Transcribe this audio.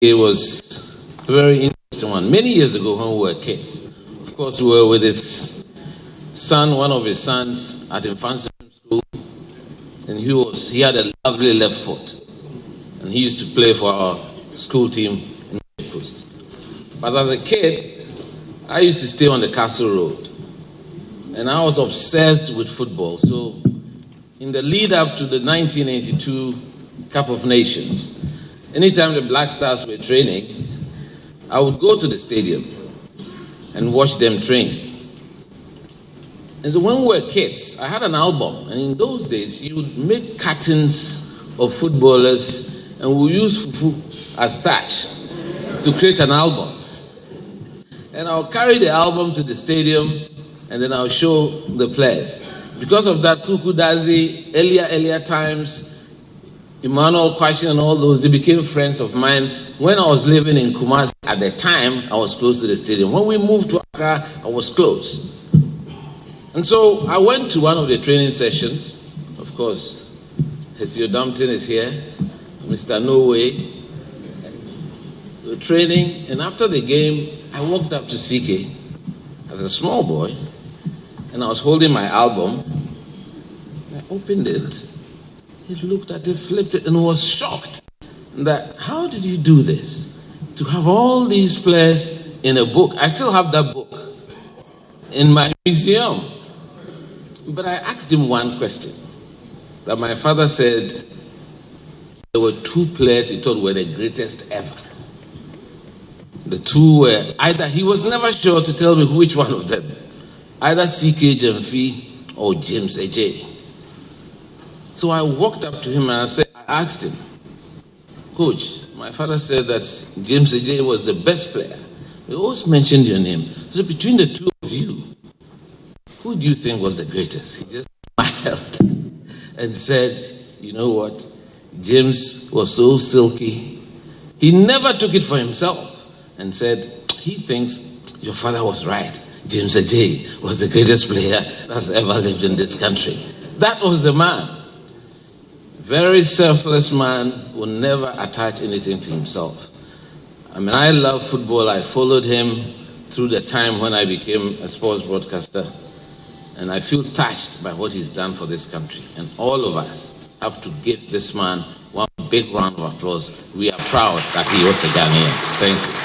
It was a very interesting one. Many years ago when we were kids, of course, we were with his son, one of his sons, at infancy school, and he had a lovely left foot, and he used to play for our school team in the Coast. But as a kid, I used to stay on the Castle Road, and I was obsessed with football. So in the lead up to the 1982 Cup of Nations, anytime the Black Stars were training, I would go to the stadium and watch them train. And so when we were kids, I had an album, and in those days, you would make cartons of footballers, and we use fufu as starch to create an album. And I'll carry the album to the stadium, and then I'll show the players. Because of that, Kuku Dazi, earlier times, Emmanuel Kwashin and all those, they became friends of mine. When I was living in Kumasi, at the time, I was close to the stadium. When we moved to Accra, I was close. And so I went to one of the training sessions. Of course, Hesio Dumpton is here, Mr. Norway, training. And after the game, I walked up to CK as a small boy, and I was holding my album. I opened it. He looked at it, flipped it, and was shocked that, how did you do this? To have all these players in a book. I still have that book in my museum. But I asked him one question that my father said there were two players he thought were the greatest ever. The two were either, he was never sure to tell me which one of them, either CK Gyamfi or James Agyepong. So I walked up to him and I asked him, Coach, my father said that James Agyepong was the best player. He always mentioned your name. So between the two of you, who do you think was the greatest? He just smiled and said, you know what? James was so silky. He never took it for himself and said, he thinks your father was right. James Agyepong was the greatest player that's ever lived in this country. That was the man. Very selfless man, will never attach anything to himself. I mean, I love football. I followed him through the time when I became a sports broadcaster. And I feel touched by what he's done for this country. And all of us have to give this man one big round of applause. We are proud that he was a Ghanaian. Thank you.